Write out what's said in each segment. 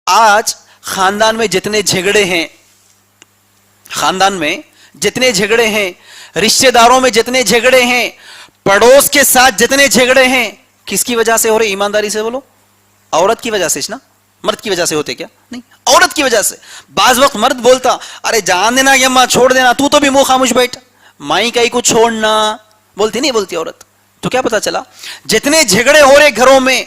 آج خاندان میں جتنے جھگڑے ہیں، خاندان میں جتنے جھگڑے ہیں، رشتہ داروں میں جتنے جھگڑے ہیں، پڑوس کے ساتھ جتنے جھگڑے ہیں، کس کی وجہ سے ہو رہے؟ ایمانداری سے بولو، عورت کی وجہ سے نا؟ مرد کی وجہ سے ہوتے کیا؟ نہیں، عورت کی وجہ سے۔ بعض وقت مرد بولتا ارے جان دینا کہ اماں چھوڑ دینا، تو بھی منہ خاموش بیٹھ، مائی کئی کو چھوڑنا، بولتی نہیں بولتی عورت؟ تو کیا پتا چلا؟ جتنے جھگڑے ہو رہے گھروں میں،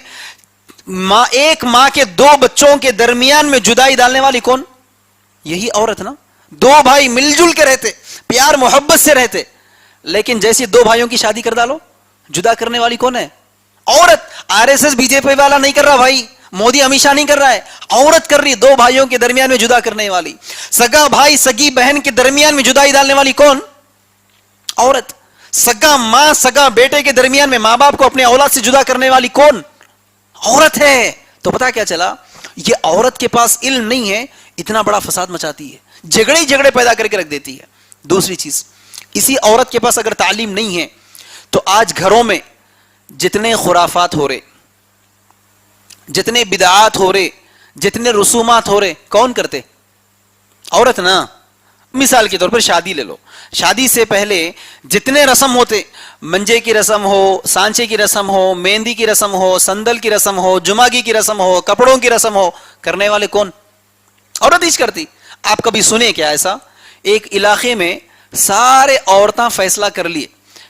ایک ماں کے دو بچوں کے درمیان میں جدائی ڈالنے والی کون؟ یہی عورت نا۔ دو بھائی مل جل کے رہتے، پیار محبت سے رہتے، لیکن جیسی دو بھائیوں کی شادی کر ڈالو، جدا کرنے والی کون ہے؟ عورت۔ R S S B J P والا نہیں کر رہا بھائی، مودی امیت شاہ نہیں کر رہا ہے، عورت کر رہی۔ دو بھائیوں کے درمیان میں جدا کرنے والی، سگا بھائی سگی بہن کے درمیان میں جدائی ڈالنے والی کون؟ عورت۔ سگا ماں سگا بیٹے کے درمیان میں ماں باپ کو اپنے اولاد سے جدا کرنے والی کون؟ عورت ہے۔ تو پتا کیا چلا؟ یہ عورت کے پاس علم نہیں ہے، اتنا بڑا فساد مچاتی ہے، جھگڑے پیدا کر کے رکھ دیتی ہے۔ دوسری چیز، اسی عورت کے پاس اگر تعلیم نہیں ہے تو آج گھروں میں جتنے خرافات ہو رہے، جتنے بدعات ہو رہے، جتنے رسومات ہو رہے، کون کرتے؟ عورت نا۔ مثال کے طور پر شادی لے لو، شادی سے پہلے جتنے رسم ہوتے، منجے کی رسم ہو، سانچے کی رسم ہو، مہندی کی رسم ہو، سندل کی رسم ہو، جماگی کی رسم ہو، کپڑوں کی رسم ہو، کرنے والے کون؟ عورت ہی کرتی۔ آپ کبھی سنے کیا ایسا؟ ایک علاقے میں سارے عورتاں فیصلہ کر لیے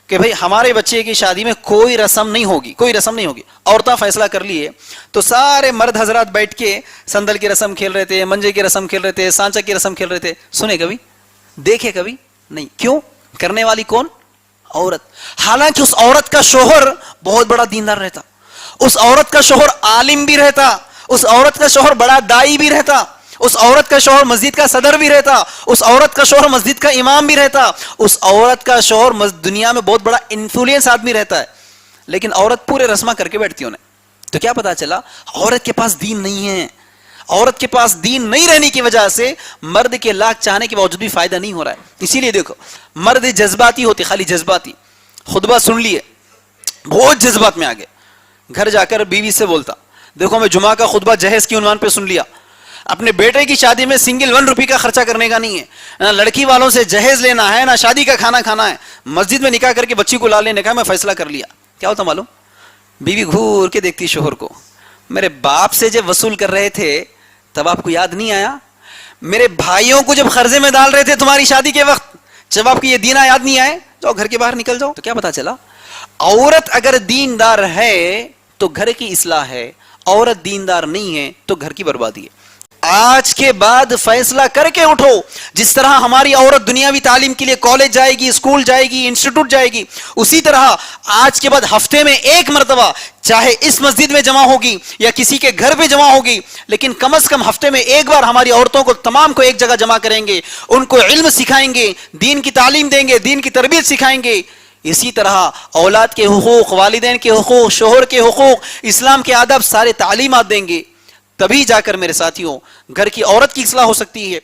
کہ بھئی ہمارے بچے کی شادی میں کوئی رسم نہیں ہوگی، کوئی رسم نہیں ہوگی، عورتیں فیصلہ کر لیے، تو سارے مرد حضرات بیٹھ کے سندل کی رسم کھیل رہے تھے، منجے کی رسم کھیل رہے تھے، سانچا کی رسم کھیل رہے تھے۔ سنے کبھی؟ دیکھے کبھی؟ نہیں۔ کیوں؟ کرنے والی کون؟ عورت۔ حالانکہ اس عورت کا شوہر بہت بڑا دیندار رہتا، اس عورت کا شوہر عالم بھی رہتا، اس عورت کا شوہر بڑا دائی بھی رہتا، اس عورت کا شوہر مسجد کا صدر بھی رہتا، اس عورت کا شوہر مسجد کا امام بھی رہتا، اس عورت کا شوہر دنیا میں بہت بڑا انفلوئنس آدمی رہتا ہے، لیکن عورت پورے رسمہ کر کے بیٹھتی انہیں۔ تو کیا پتا چلا؟ عورت کے پاس دین نہیں ہے۔ عورت کے پاس دین نہیں رہنے کی وجہ سے مرد کے لاکھ چاہنے کے باوجود بھی فائدہ نہیں ہو رہا ہے۔ اسی لیے دیکھو، مرد جذباتی ہوتے، خالی جذباتی، خطبہ سن لیے بہت جذبات میں آگے، گھر جا کر بیوی سے بولتا دیکھو میں جمعہ کا خطبہ جہیز کی عنوان پہ سن لیا، اپنے بیٹے کی شادی میں سنگل 1 روپے کا خرچہ کرنے کا نہیں ہے، نہ لڑکی والوں سے جہیز لینا ہے، نہ شادی کا کھانا کھانا ہے، مسجد میں نکاح کر کے بچی کو لا لینے کا میں فیصلہ کر لیا۔ کیا ہوتا معلوم؟ بیوی گھور کے دیکھتی شوہر کو، میرے باپ سے جب وصول کر رہے تھے تب آپ کو یاد نہیں آیا؟ میرے بھائیوں کو جب قرضے میں ڈال رہے تھے تمہاری شادی کے وقت، جب آپ کو یہ دینہ یاد نہیں آئے؟ جاؤ گھر کے باہر نکل جاؤ۔ تو کیا پتا چلا؟ عورت اگر دیندار ہے تو گھر کی اصلاح ہے، عورت دیندار نہیں ہے تو گھر کی بربادی ہے۔ آج کے بعد فیصلہ کر کے اٹھو، جس طرح ہماری عورت دنیاوی تعلیم کے لیے کالج جائے گی، اسکول جائے گی، انسٹیٹیوٹ جائے گی، اسی طرح آج کے بعد ہفتے میں 1 مرتبہ چاہے اس مسجد میں جمع ہوگی یا کسی کے گھر پہ جمع ہوگی، لیکن کم از کم ہفتے میں 1 بار ہماری عورتوں کو تمام کو ایک جگہ جمع کریں گے، ان کو علم سکھائیں گے، دین کی تعلیم دیں گے، دین کی تربیت سکھائیں گے۔ اسی طرح اولاد کے حقوق، والدین کے حقوق، شوہر کے حقوق، اسلام کے آداب، سارے تعلیمات دیں گے، تبھی جا کر میرے ساتھیوں گھر کی عورت کی اصلاح ہو سکتی ہے۔